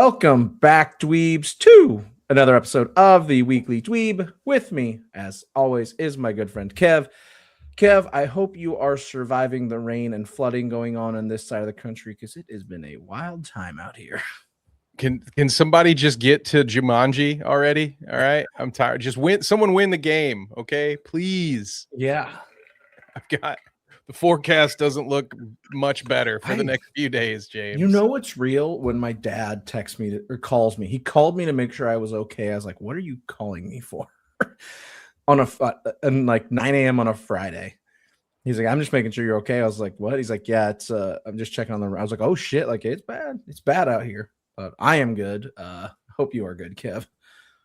Welcome back, dweebs, to another episode of the Weekly Dweeb. With me, as always, is my good friend Kev. Kev, I hope you are surviving the rain and flooding going on this side of the country, because it has been a wild time out here. Can somebody just get to Jumanji already? All right, I'm tired. Just someone win the game, okay? Please. Yeah. I've got the forecast doesn't look much better for the next few days, James. You know what's real? When my dad texts me or calls me, he called me to make sure I was okay. I was like, "What are you calling me for?" on like 9 a.m. on a Friday. He's like, "I'm just making sure you're okay." I was like, "What?" He's like, "Yeah, it's I'm just checking on the." I was like, "Oh shit, like it's bad out here." But I am good. Hope you are good, Kev.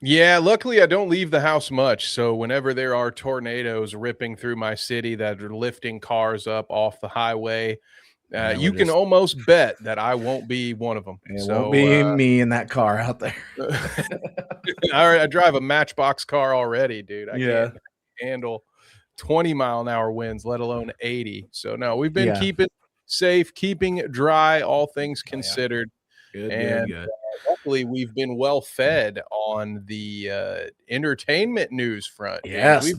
Yeah, luckily I don't leave the house much. So whenever there are tornadoes ripping through my city that are lifting cars up off the highway, you can almost bet that I won't be one of them. It won't be me in that car out there. I drive a Matchbox car already, dude. I can't handle 20-mile-an-hour winds, let alone 80. So no, we've been keeping safe, keeping dry, all things considered. Good. Luckily, we've been well fed on the entertainment news front. Yes,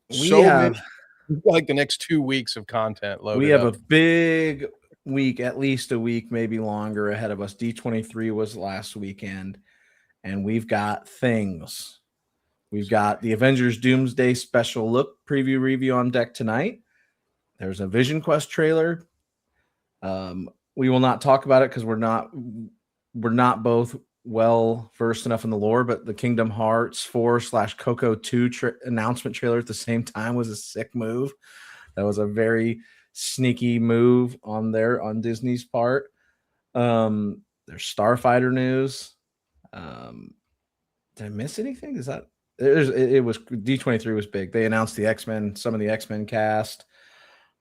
we have like the next 2 weeks of content loaded. We have a big week, at least a week, maybe longer ahead of us. D23 was last weekend, and we've got things. We've got the Avengers Doomsday special look preview review on deck tonight. There's a Vision Quest trailer. We will not talk about it because we're not both well versed enough in the lore, but the Kingdom Hearts 4/Coco 2 announcement trailer at the same time was a sick move. That was a very sneaky move on Disney's part. There's Starfighter news. Did I miss anything? It was D23 was big. They announced the X-Men, some of the X-Men cast.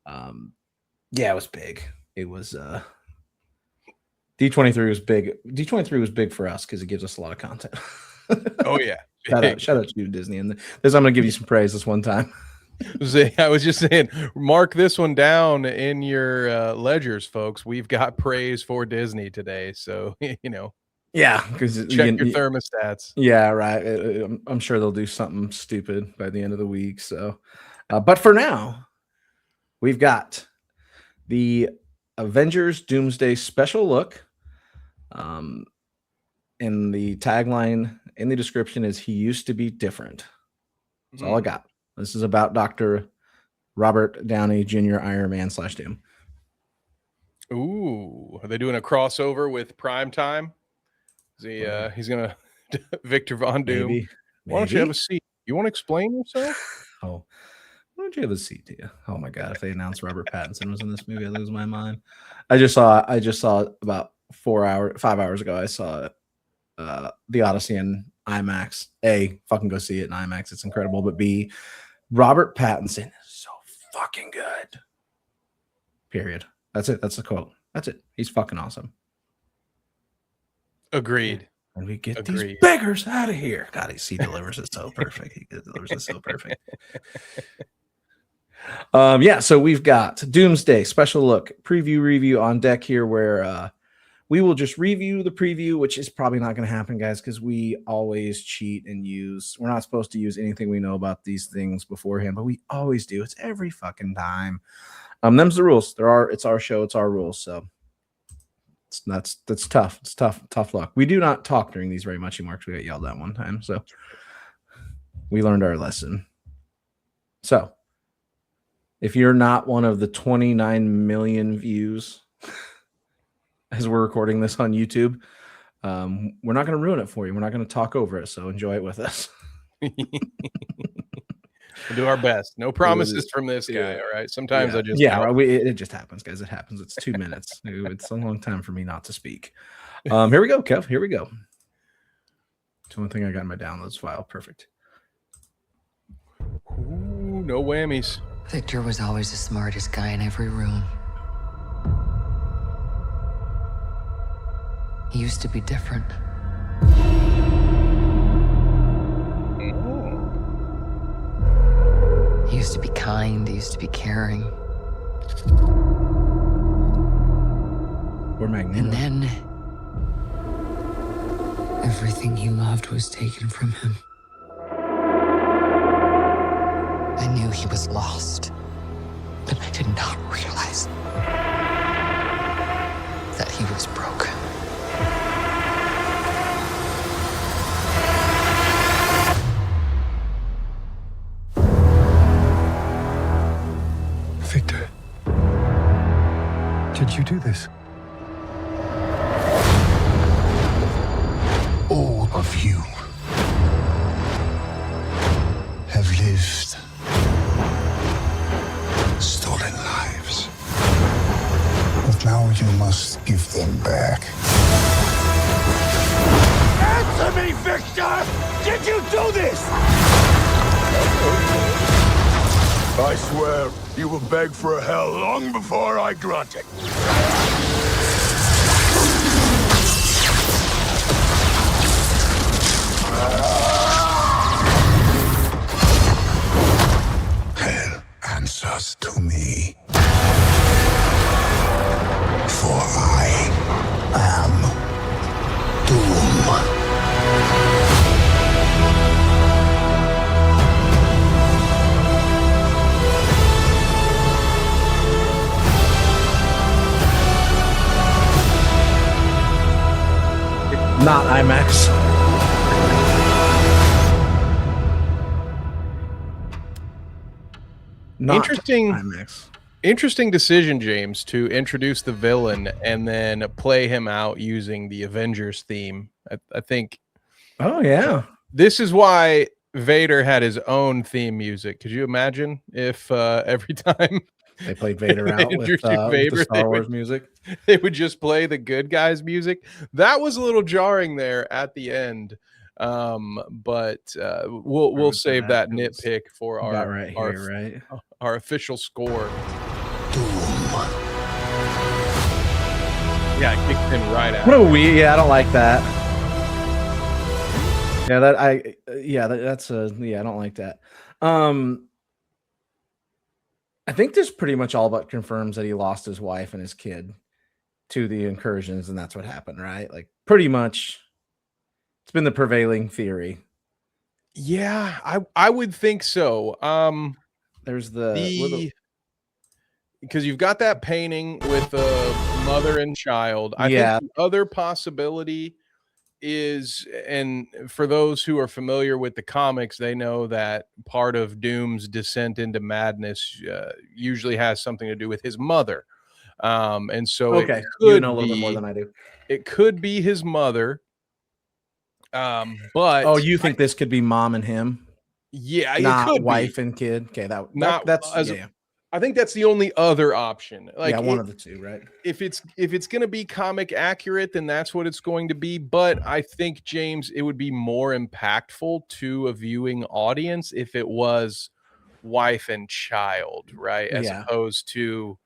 It was big. It was D23 was big. D23 was big for us because it gives us a lot of content. Oh yeah. Shout out to you, Disney. And I'm going to give you some praise this one time. I was just saying, mark this one down in your ledgers, folks. We've got praise for Disney today. So, yeah, because check your thermostats. Yeah, right. I'm sure they'll do something stupid by the end of the week. So, but for now, we've got the Avengers Doomsday special look. In the tagline in the description is "He used to be different." That's all I got. This is about Dr. Robert Downey Jr. Iron Man / Doom. Ooh, are they doing a crossover with Prime Time? He's gonna Victor Von Doom. Maybe. Why don't you have a seat? You want to explain yourself? Oh, why don't you have a seat, dear? Oh my God! If they announced Robert Pattinson was in this movie, I lose my mind. I just saw about 5 hours ago. I saw The Odyssey in IMAX. A, fucking go see it in IMAX. It's incredible. But B, Robert Pattinson is so fucking good. Period. That's it. That's the quote. That's it. He's fucking awesome. Agreed. And we get these beggars out of here. God, he delivers it so perfect. He delivers it so perfect. So we've got Doomsday special look preview review on deck here, where we will just review the preview, which is probably not going to happen, guys, because we always cheat and we're not supposed to use anything we know about these things beforehand, but we always do. It's every fucking time. Them's the rules. It's our show. It's our rules. So that's tough. It's tough luck. We do not talk during these very much anymore because we got yelled at one time. So we learned our lesson. So if you're not one of the 29 million views as we're recording this on YouTube, we're not going to ruin it for you. We're not going to talk over it. So enjoy it with us. We'll do our best. No promises from this guy. All right. Sometimes I just it just happens, guys. It happens. It's 2 minutes. It's a long time for me not to speak. Here we go, Kev. Here we go. It's the one thing I got in my downloads file. Perfect. Ooh, no whammies. Victor was always the smartest guy in every room. He used to be different. He used to be kind. He used to be caring. We're Magneto. And then Everything he loved was taken from him. I knew he was lost, but I did not realize that he was broken. Victor, did you do this? All of you have lived stolen lives. But now you must give them back. Answer me, Victor! Did you do this? I swear you will beg for hell long before I grant it. Hell answers to me. For I am Doom. Not IMAX. Not Interesting. IMAX. Interesting decision, James, to introduce the villain and then play him out using the Avengers theme. I think Oh yeah. this is why Vader had his own theme music. Could you imagine if every time They played Vader out with introduced the Vader, Star Wars music. they would just play the good guys' music? That was a little jarring there at the end. But we'll save that nitpick for About right our here, right? our official score. Yeah, it kicked in right out. What a yeah, I don't like that. Yeah, that's a I don't like that. I think this pretty much all but confirms that he lost his wife and his kid to the incursions, and that's what happened, right? Like pretty much it's been the prevailing theory. Yeah, I would think so. There's the because you've got that painting with the mother and child. I think the other possibility is, and for those who are familiar with the comics, they know that part of Doom's descent into madness usually has something to do with his mother. And so okay, you know a little bit more than I do. It could be his mother. But you think this could be mom and him? Yeah, not it could wife be. and kid. Okay, that's I think that's the only other option. Like one of the two, right? If it's going to be comic accurate, then that's what it's going to be. But I think, James, it would be more impactful to a viewing audience if it was wife and child, right? As opposed to,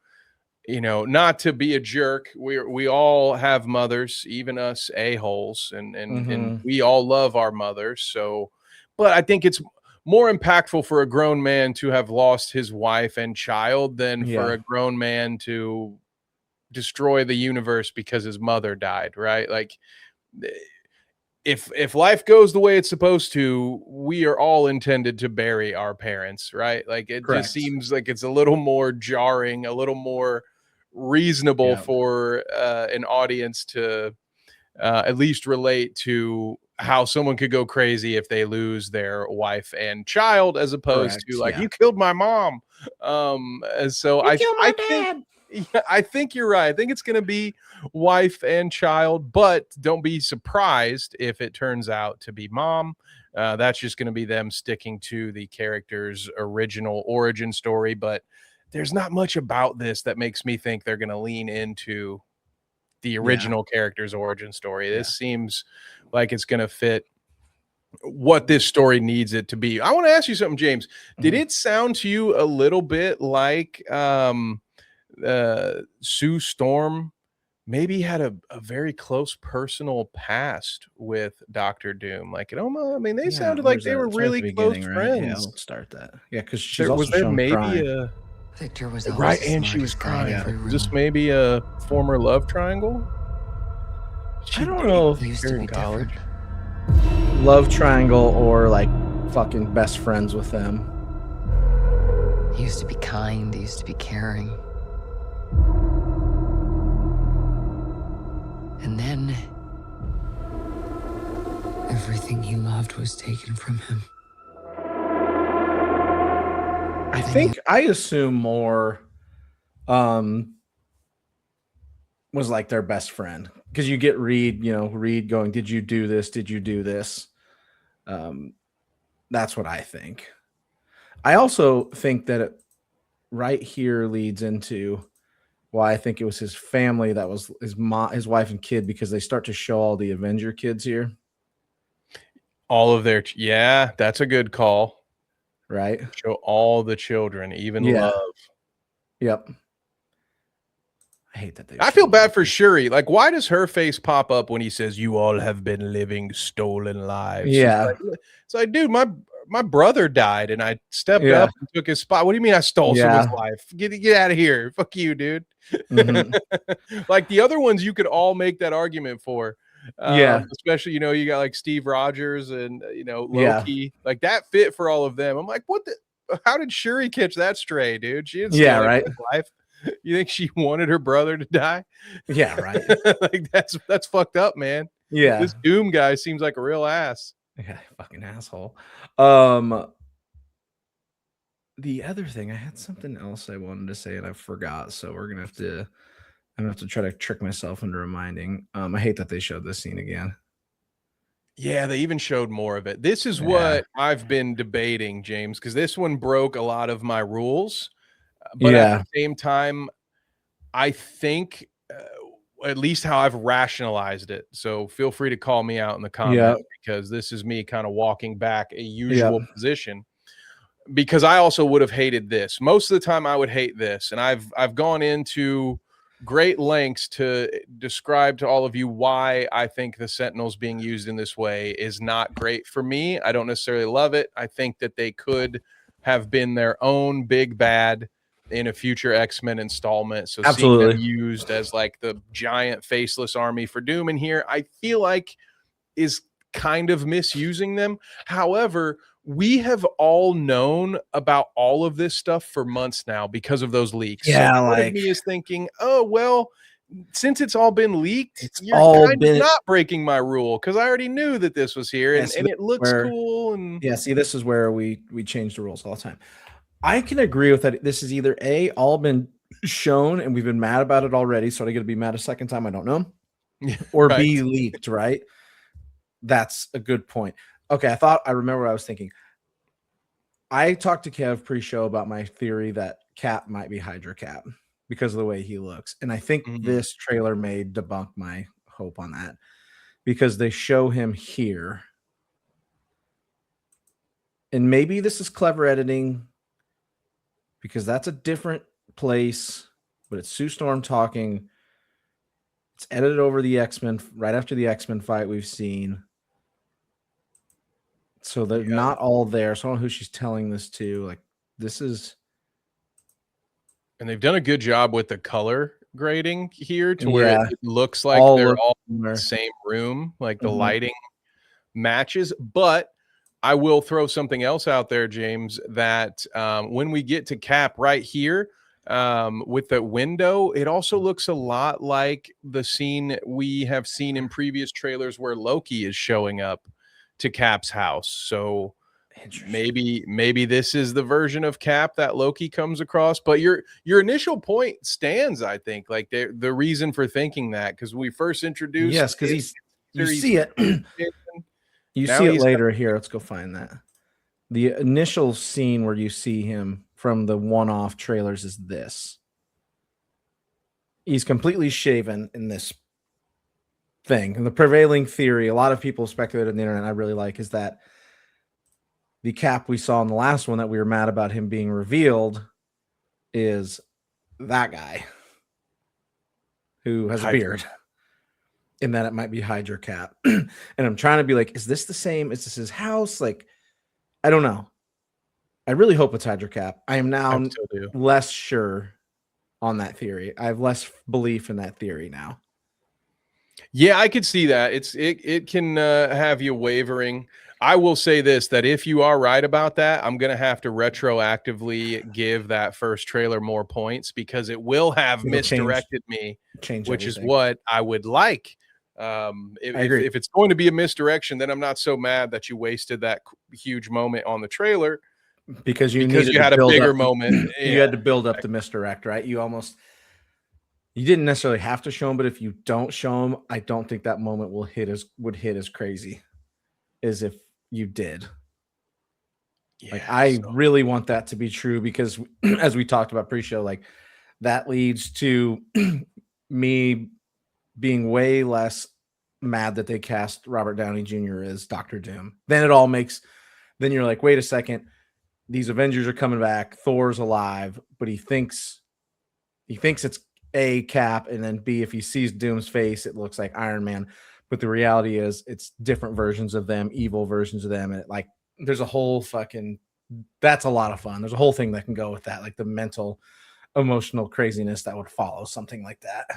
not to be a jerk. We all have mothers, even us a-holes, and we all love our mothers. So, but I think it's more impactful for a grown man to have lost his wife and child than for a grown man to destroy the universe because his mother died, right? Like if life goes the way it's supposed to, we are all intended to bury our parents, right? Like it just seems like it's a little more jarring, a little more reasonable for an audience to at least relate to how someone could go crazy if they lose their wife and child, as opposed to like, you killed my mom. And so I think you're right. I think it's going to be wife and child, but don't be surprised if it turns out to be mom. That's just going to be them sticking to the character's original origin story. But there's not much about this that makes me think they're going to lean into the original character's origin story. This seems like it's going to fit what this story needs it to be. I want to ask you something, James. Did it sound to you a little bit like Sue Storm maybe had a very close personal past with Dr. Doom? Like, I mean, they sounded like they were really close friends. Right? Yeah, we'll start that. Yeah, because she's was there maybe crying. Victor was right, and she was crying. Is this maybe a former love triangle? I don't know if used to be different. love triangle or like fucking best friends with them. He used to be kind, he used to be caring. And then everything he loved was taken from him. I assume more was like their best friend, because you get Reed going, did you do this? Did you do this? That's what I think. I also think that it right here leads into why I think it was his family that was his mom, his wife and kid, because they start to show all the Avenger kids here. All of their, yeah, that's a good call. Right. Show all the children, even Love. Yep. I hate that. I feel bad for Shuri. Like, why does her face pop up when he says, "You all have been living stolen lives"? Yeah. It's like, dude, my brother died and I stepped up and took his spot. What do you mean I stole someone's life? Get out of here. Fuck you, dude. Mm-hmm. Like the other ones you could all make that argument for. Especially, you got like Steve Rogers and Loki. Like that fit for all of them. I'm like, how did Shuri catch that stray, dude? She didn't steal his life. You think she wanted her brother to die? Yeah, right. Like that's fucked up, man. Yeah. This Doom guy seems like a real ass. Yeah, fucking asshole. The other thing, I had something else I wanted to say and I forgot, so I'm gonna have to try to trick myself into reminding. I hate that they showed this scene again. Yeah, they even showed more of it. This is what I've been debating, James, because this one broke a lot of my rules. But at the same time, I think at least how I've rationalized it. So feel free to call me out in the comments because this is me kind of walking back a usual position. Because I also would have hated this. Most of the time I would hate this. And I've gone into great lengths to describe to all of you why I think the Sentinels being used in this way is not great for me. I don't necessarily love it. I think that they could have been their own big bad in a future X-Men installment. So seeing them used as like the giant faceless army for Doom in here, I feel like is kind of misusing them. However, we have all known about all of this stuff for months now because of those leaks. Yeah, so part of me is thinking, oh, well, since it's all been leaked, you're kind of not breaking my rule because I already knew that this was here and it looks cool. And see, this is where we change the rules all the time. I can agree with that. This is either all been shown and we've been mad about it already, so I get to be mad a second time, I don't know, or B, leaked, right? That's a good point. Okay, I remember what I was thinking. I talked to Kev pre-show about my theory that Cap might be Hydra Cap because of the way he looks. And I think this trailer may debunk my hope on that because they show him here. And maybe this is clever editing because that's a different place, but it's Sue Storm talking. It's edited over the X-Men right after the X-Men fight we've seen. So they're not all there. So I don't know who she's telling this to. Like, this is. And they've done a good job with the color grading here to where it looks like they're all in the same room. Like the lighting matches. But I will throw something else out there, James, that when we get to Cap right here with the window, it also looks a lot like the scene we have seen in previous trailers where Loki is showing up to Cap's house. So maybe this is the version of Cap that Loki comes across. But your initial point stands, I think. Like the reason for thinking that, because we first introduced because you see it. You see it later here. Let's go find that. The initial scene where you see him from the one-off trailers is this. He's completely shaven in this thing. And the prevailing theory, a lot of people speculated on the internet, I really like, is that the Cap we saw in the last one that we were mad about him being revealed is that guy who has a beard. And that it might be Hydra Cap. And I'm trying to be like, is this the same? Is this his house? Like, I don't know. I really hope it's Hydra Cap. I am now less sure on that theory. I have less belief in that theory now. Yeah, I could see that. It can have you wavering. I will say this, that if you are right about that, I'm gonna have to retroactively give that first trailer more points because it will have It'll misdirected me, change which is everything. what I would like. I agree. If it's going to be a misdirection, then I'm not so mad that you wasted that huge moment on the trailer because you had a bigger moment. You had to build up the misdirect, right? You didn't necessarily have to show them, but if you don't show them, I don't think that moment would hit as crazy as if you did. Yeah, like I really want that to be true because as we talked about pre-show, like that leads to me being way less mad that they cast Robert Downey Jr. as Dr. Doom. Then you're like, wait a second, these Avengers are coming back, Thor's alive, but he thinks it's A, Cap, and then B, if he sees Doom's face, it looks like Iron Man. But the reality is it's different versions of them, evil versions of them. And there's a whole that's a lot of fun. There's a whole thing that can go with that, like the mental, emotional craziness that would follow something like that.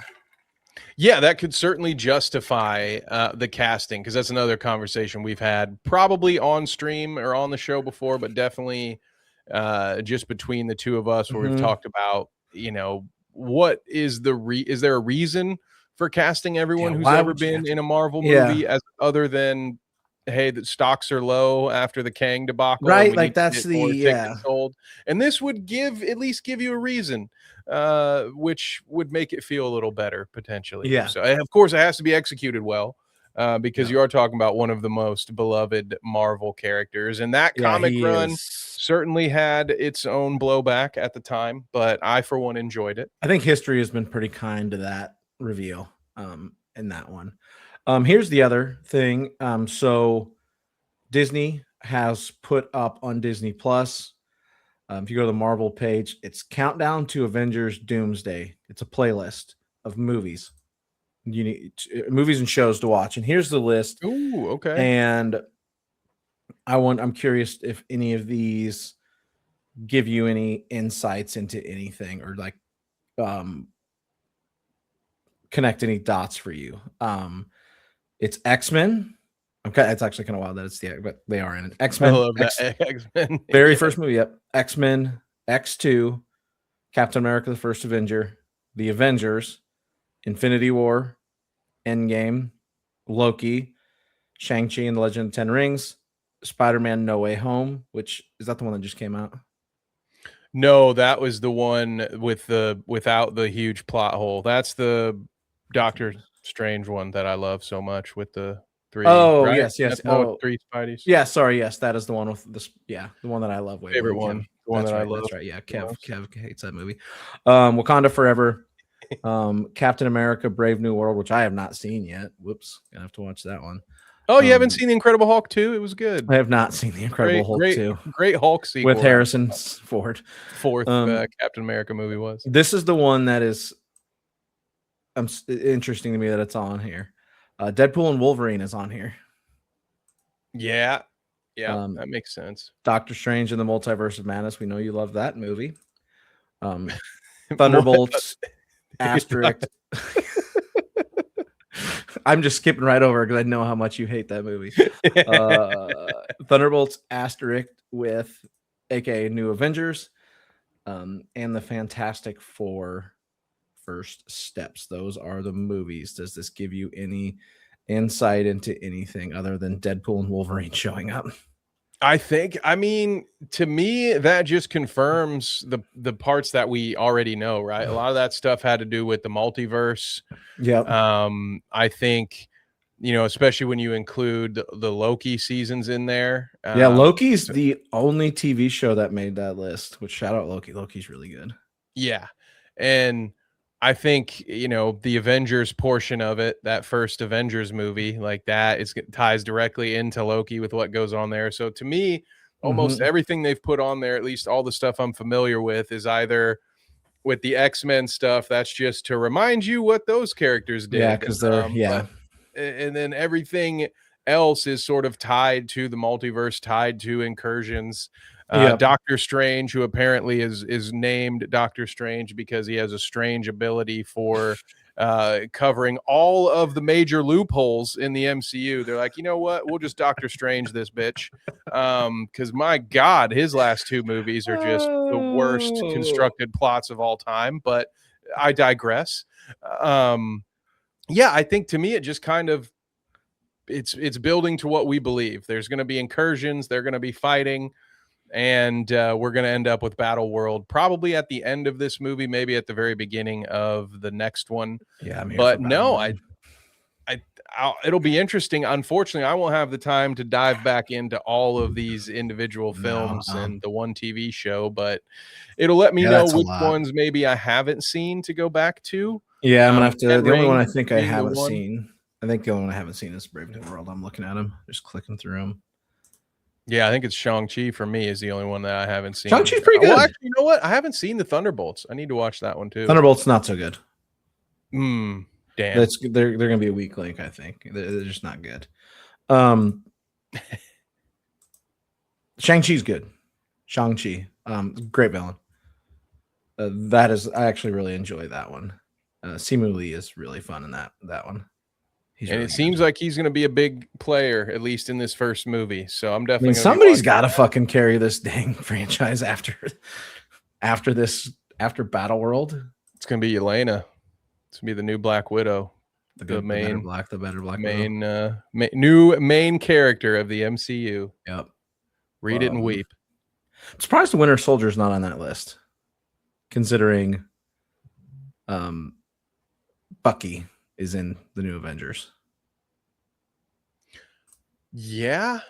Yeah, that could certainly justify the casting, because that's another conversation we've had probably on stream or on the show before, but definitely just between the two of us where we've talked about, what is is there a reason for casting everyone who's ever been in a Marvel movie as other than, hey, the stocks are low after the Kang debacle, right? Like that's sold. And this would at least give you a reason, which would make it feel a little better potentially. Yeah. So of course it has to be executed well, because you are talking about one of the most beloved Marvel characters, and that comic run certainly had its own blowback at the time, but I for one enjoyed it. I think history has been pretty kind to that reveal in that one. Here's the other thing. So Disney has put up on Disney Plus, if you go to the Marvel page, it's Countdown to Avengers Doomsday. It's a playlist of movies. You need movies and shows to watch. And here's the list. Ooh, okay. And I'm curious if any of these give you any insights into anything or connect any dots for you. It's X-Men. Okay, it's actually kind of wild that it's but they are in it. X-Men. I love that. X-Men. Very first movie. Yep. X-Men, X2, Captain America: The First Avenger, The Avengers, Infinity War, Endgame, Loki, Shang-Chi and the Legend of the Ten Rings, Spider-Man: No Way Home, which is that the one that just came out? No, that was the one without the huge plot hole. That's the Doctor Strange one that I love so much with the three. Oh, right? yes. Three Spideys. Yeah, sorry, yes, that is the one with this. Yeah, the one that I love. Favorite one. The one that I love. That's right. Yeah, Kev hates that movie. Wakanda Forever, Captain America: Brave New World, which I have not seen yet. Whoops, gonna have to watch that one. Oh, you haven't seen The Incredible Hulk 2? It was good. I have not seen The Incredible Hulk 2. Great Hulk sequel with Harrison Ford. Fourth Captain America movie was. This is the one that is interesting to me that it's on here. Deadpool and Wolverine is on here. Yeah, that makes sense. Doctor Strange and the Multiverse of Madness. We know you love that movie. Thunderbolts, asterisk. I'm just skipping right over because I know how much you hate that movie. Thunderbolts, asterisk with aka New Avengers, and the Fantastic Four First Steps. Those are the movies. Does this give you any insight into anything other than Deadpool and Wolverine showing up? I mean, to me, that just confirms the parts that we already know, right? A lot of that stuff had to do with the multiverse. Yeah. I think, especially when you include the Loki seasons in there. Yeah, Loki's the only TV show that made that list, which shout out Loki. Loki's really good. Yeah. And I think, the Avengers portion of it, that first Avengers movie, like that, ties directly into Loki with what goes on there. So to me, almost everything they've put on there, at least all the stuff I'm familiar with, is either with the X-Men stuff, that's just to remind you what those characters did. Yeah, because they're, and then everything else is sort of tied to the multiverse, tied to incursions. Doctor Strange, who apparently is named Doctor Strange because he has a strange ability for covering all of the major loopholes in the MCU. They're like, you know what? We'll just Doctor Strange this bitch. Because my God, his last 2 movies are just the worst constructed plots of all time. But I digress. Yeah, I think to me it just kind of it's building to what we believe. There's going to be incursions. They're going to be fighting. And we're going to end up with Battle World probably at the end of this movie, maybe at the very beginning of the next one. Yeah, but no, it'll be interesting. Unfortunately, I won't have the time to dive back into all of these individual films and the one TV show, but it'll let me know which ones maybe I haven't seen to go back to. Yeah, I'm gonna have to. The only one I think I haven't seen. I think the only one I haven't seen is Brave New World. I'm looking at them, just clicking through them. Yeah, I think it's Shang-Chi for me is the only one that I haven't seen. Shang-Chi's pretty good. Well, actually, you know what? I haven't seen the Thunderbolts. I need to watch that one too. Thunderbolts not so good. Damn. They're gonna be a weak link. I think they're just not good. Shang-Chi's good. Shang-Chi, great villain. I actually really enjoy that one. Simu Lee is really fun in that one. It seems like he's going to be a big player, at least in this first movie. So I'm definitely. Somebody's got to fucking carry this dang franchise after Battle World. It's going to be Yelena. It's going to be the new Black Widow, the better Black Widow. New main character of the MCU. Yep. Read it and weep. I'm surprised the Winter Soldier's not on that list, considering Bucky is in the new Avengers. Yeah.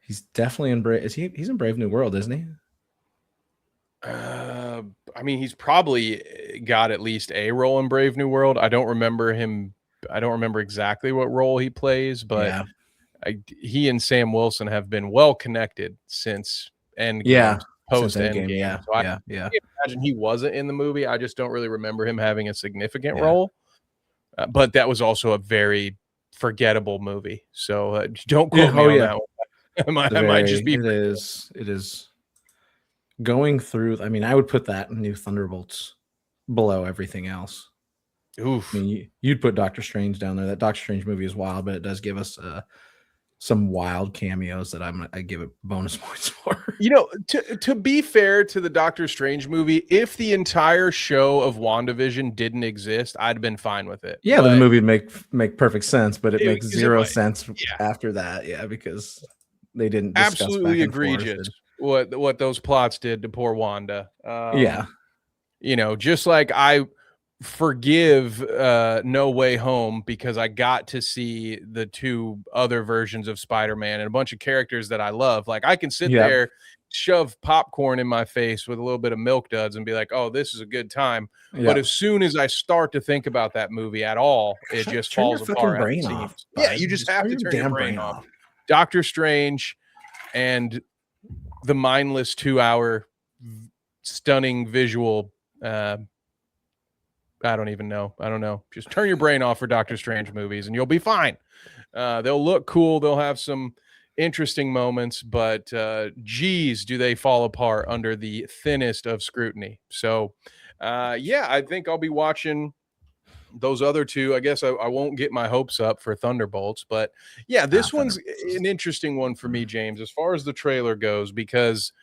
He's definitely in Brave. He's in Brave New World, isn't he? I mean, he's probably got at least a role in Brave New World. I don't remember him. I don't remember exactly what role he plays, but he and Sam Wilson have been well connected since Endgame. Post Endgame. Yeah. So I can't imagine he wasn't in the movie. I just don't really remember him having a significant role. But that was also a very forgettable movie. So don't quote me on that one. I might just be. It is going through. I mean, I would put that New Thunderbolts below everything else. Oof. I mean, you'd put Doctor Strange down there. That Doctor Strange movie is wild, but it does give us some wild cameos that I give it bonus points for. You know, to be fair to the Doctor Strange movie, if the entire show of WandaVision didn't exist, I'd have been fine with it. Yeah, the movie would make perfect sense, but it makes zero sense after that. Yeah, because they didn't discuss absolutely egregious what those plots did to poor Wanda. You know, just like I forgive No Way Home because I got to see the 2 other versions of Spider-Man and a bunch of characters that I love. Like I can sit there, shove popcorn in my face with a little bit of Milk Duds and be like, oh, this is a good time. But as soon as I start to think about that movie at all, it just falls apart. Brain off. Yeah, you just have to turn your brain off. Doctor Strange and the mindless 2-hour stunning visual I don't even know. I don't know. Just turn your brain off for Doctor Strange movies and you'll be fine. They'll look cool. They'll have some interesting moments, but geez, do they fall apart under the thinnest of scrutiny. So, I think I'll be watching those other 2. I guess I won't get my hopes up for Thunderbolts, but this one's an interesting one for me, James, as far as the trailer goes, because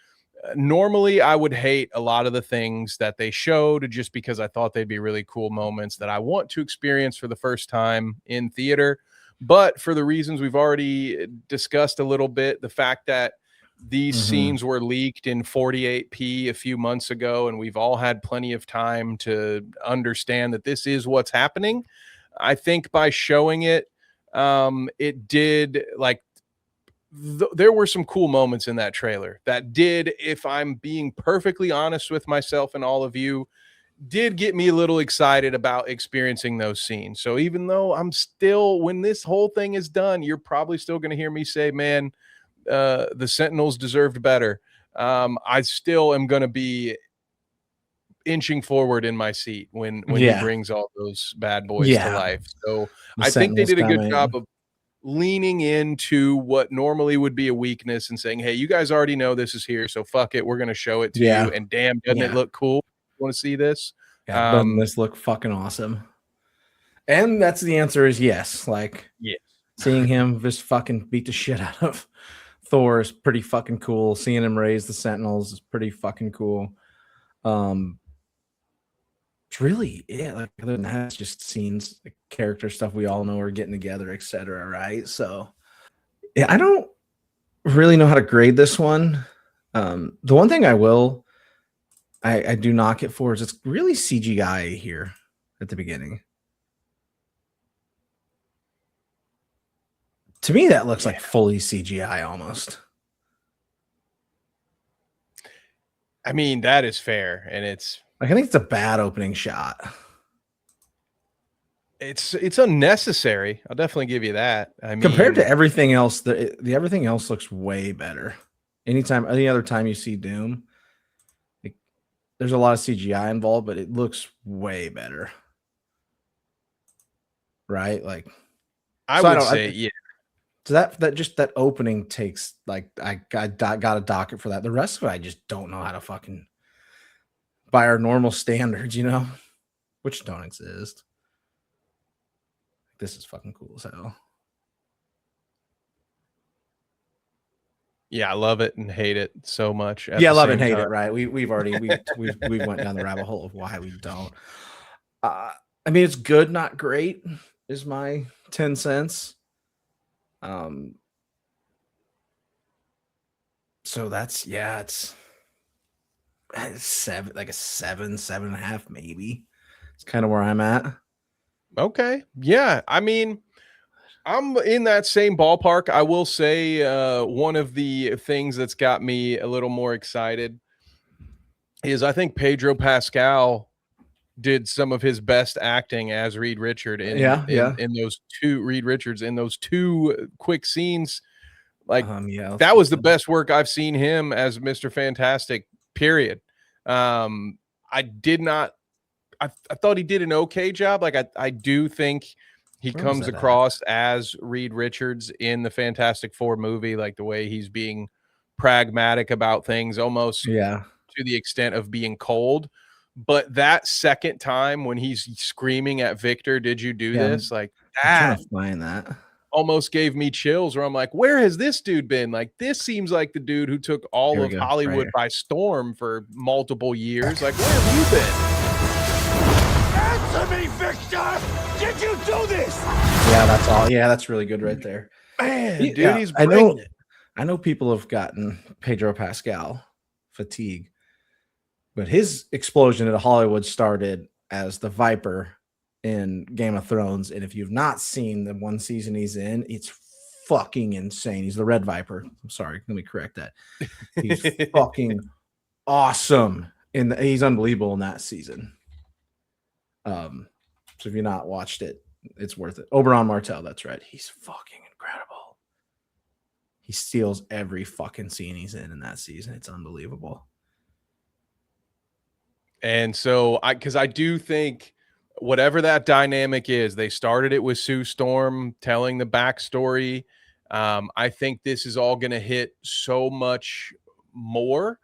normally I would hate a lot of the things that they showed just because I thought they'd be really cool moments that I want to experience for the first time in theater. But for the reasons we've already discussed a little bit, the fact that these scenes were leaked in 48p a few months ago, and we've all had plenty of time to understand that this is what's happening. I think by showing it, it did there were some cool moments in that trailer that did, if I'm being perfectly honest with myself and all of you, did get me a little excited about experiencing those scenes. So even though I'm still, when this whole thing is done, you're probably still going to hear me say, man, the Sentinels deserved better. I still am going to be inching forward in my seat when he brings all those bad boys to life. So I think they did a good job of leaning into what normally would be a weakness and saying, hey, you guys already know this is here, so fuck it, we're going to show it to you, and damn, doesn't it look cool? You want to see this? Yeah, doesn't this look fucking awesome? And that's the answer is yes. Like, yes. Seeing him just fucking beat the shit out of Thor is pretty fucking cool. Seeing him raise the Sentinels is pretty fucking cool. It's really, yeah, like other than that, it's just scenes, like character stuff we all know are getting together, etc. Right? So yeah, I don't really know how to grade this one. The one thing I do knock it for is it's really CGI here at the beginning. To me, that looks like fully CGI almost. I mean, that is fair, and it's like, I think it's a bad opening shot. It's unnecessary. I'll definitely give you that. I mean, compared to everything else, the everything else looks way better. Any other time you see Doom, there's a lot of CGI involved, but it looks way better. Right? Like, I would say, yeah. So that opening takes, like, I got a docket for that. The rest of it, I just don't know how to fucking, by our normal standards, which don't exist. This is fucking cool as hell. Yeah, I love it and hate it so much. Yeah, love and hate it, right? We've already went down the rabbit hole of why we don't. I mean, it's good, not great, is my 10 cents. So that's, yeah, it's 7, like a 7.5 maybe. It's kind of where I'm at. Okay. Yeah. I mean, I'm in that same ballpark. I will say one of the things that's got me a little more excited is I think Pedro Pascal did some of his best acting as Reed Richards in those two Reed Richards in those two quick scenes. Like, that was the best work I've seen him as Mr. Fantastic, period. I thought he did an okay job. Like, I do think he comes across as Reed Richards in the Fantastic Four movie, like the way he's being pragmatic about things, almost to the extent of being cold. But that second time when he's screaming at Victor, "Did you do this?" Like, that, find that almost gave me chills, where I'm like, where has this dude been? Like, this seems like the dude who took all of Hollywood by storm for multiple years. Like, where have you been? Answer me, Victor! Did you do this? Yeah, that's all. Yeah, that's really good right there. Man, dude, he's bringing it. I know people have gotten Pedro Pascal fatigue, but his explosion at Hollywood started as the Viper in Game of Thrones. And if you've not seen the one season he's in, it's fucking insane. He's the Red Viper. I'm sorry. Let me correct that. He's fucking awesome. He's unbelievable in that season. So if you've not watched it, it's worth it. Oberyn Martell, that's right. He's fucking incredible. He steals every fucking scene he's in that season. It's unbelievable. And so because I do think whatever that dynamic is, they started it with Sue Storm telling the backstory. I think this is all going to hit so much more.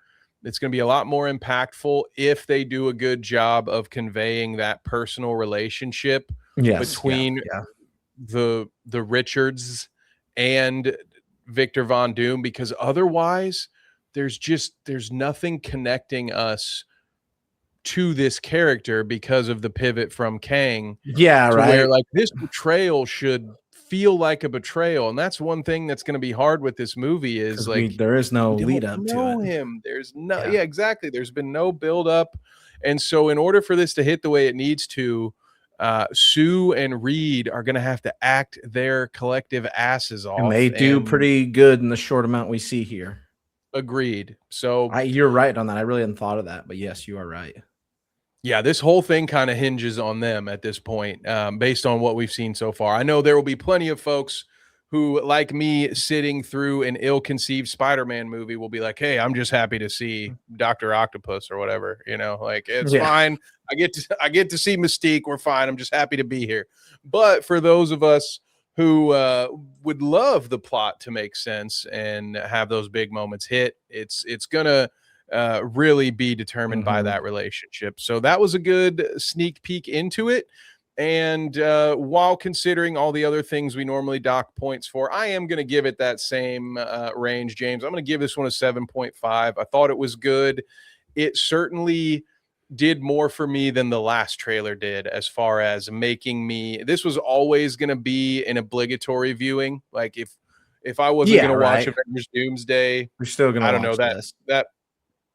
It's going to be a lot more impactful if they do a good job of conveying that personal relationship between the Richards and Victor Von Doom, because otherwise there's nothing connecting us to this character because of the pivot from Kang. Yeah, right. Where, like, this betrayal should feel like a betrayal, and that's one thing that's going to be hard with this movie is like there is no lead up to it. There's no exactly. There's been no build up, and so in order for this to hit the way it needs to, Sue and Reed are going to have to act their collective asses off, and they do pretty good in the short amount we see here. Agreed. So you're right on that. I really hadn't thought of that, but yes, you are right. Yeah, this whole thing kind of hinges on them at this point, based on what we've seen so far. I know there will be plenty of folks who, like me, sitting through an ill-conceived Spider-Man movie will be like, hey, I'm just happy to see Dr. Octopus or whatever, like, it's fine. I get to see Mystique. We're fine. I'm just happy to be here. But for those of us who would love the plot to make sense and have those big moments hit, it's gonna really be determined by that relationship. So that was a good sneak peek into it. And while considering all the other things we normally dock points for, I am going to give it that same range, James. I'm going to give this one a 7.5. I thought it was good. It certainly did more for me than the last trailer did, as far as making me, this was always going to be an obligatory viewing. Like if I wasn't going to watch Avengers Doomsday, we're still going to, I don't know, that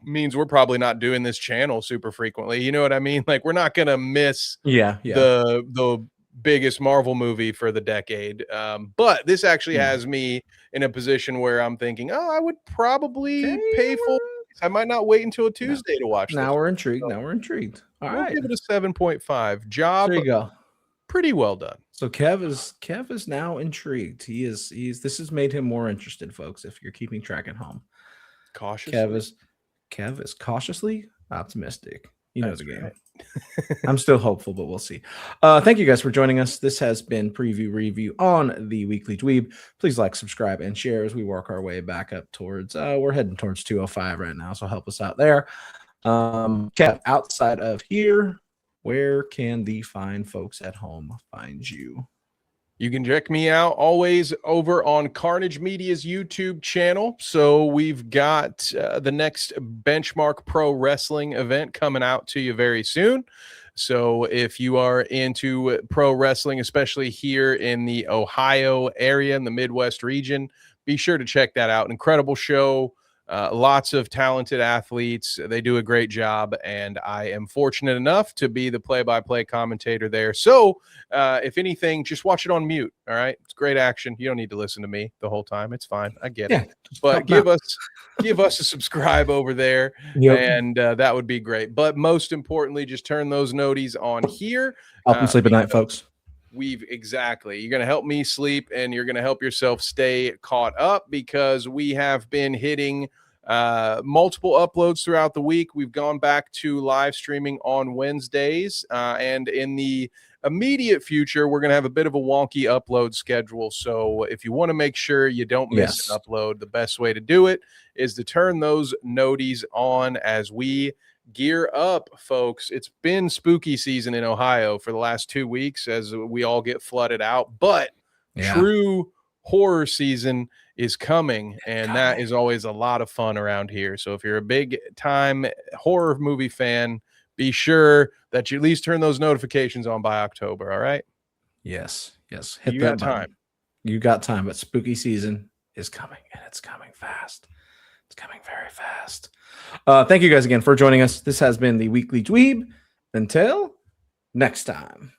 means we're probably not doing this channel super frequently. You know what I mean? Like, we're not going to miss the biggest Marvel movie for the decade. But this actually has me in a position where I'm thinking, oh, I would probably pay full. I might not wait until a Tuesday to watch this. Now we're intrigued. Now we're intrigued. All right. Give it a 7.5. Job. There you go. Pretty well done. So Kev is now intrigued. This has made him more interested, folks, if you're keeping track at home. Cautiously. Kev is cautiously optimistic. He knows the game. Right. I'm still hopeful, but we'll see. Thank you guys for joining us. This has been Preview Review on the Weekly Dweeb. Please like, subscribe, and share as we work our way back up towards, we're heading towards 205 right now, so help us out there. Kev, outside of here, where can the fine folks at home find you? You can check me out always over on Carnage Media's YouTube channel. So we've got the next Benchmark Pro Wrestling event coming out to you very soon. So if you are into pro wrestling, especially here in the Ohio area, in the Midwest region, be sure to check that out. An incredible show. Lots of talented athletes. They do a great job, and I am fortunate enough to be the play-by-play commentator there. So if anything, just watch it on mute. All right, it's great action. You don't need to listen to me the whole time. It's fine. I get it. But give us a subscribe over there, and that would be great. But most importantly, just turn those noties on here. Help them sleep at night, folks. You're going to help me sleep, and you're going to help yourself stay caught up, because we have been hitting multiple uploads throughout the week. We've gone back to live streaming on Wednesdays, and in the immediate future, we're going to have a bit of a wonky upload schedule. So if you want to make sure you don't miss an upload, the best way to do it is to turn those noties on as we gear up, folks. It's been spooky season in Ohio for the last 2 weeks as we all get flooded out, but true horror season is coming, and that is always a lot of fun around here. So if you're a big time horror movie fan, be sure that you at least turn those notifications on by October. All right. Yes. You got time. You got time, but spooky season is coming, and it's coming fast. It's coming very fast. Thank you guys again for joining us. This has been the Weekly Dweeb. Until next time.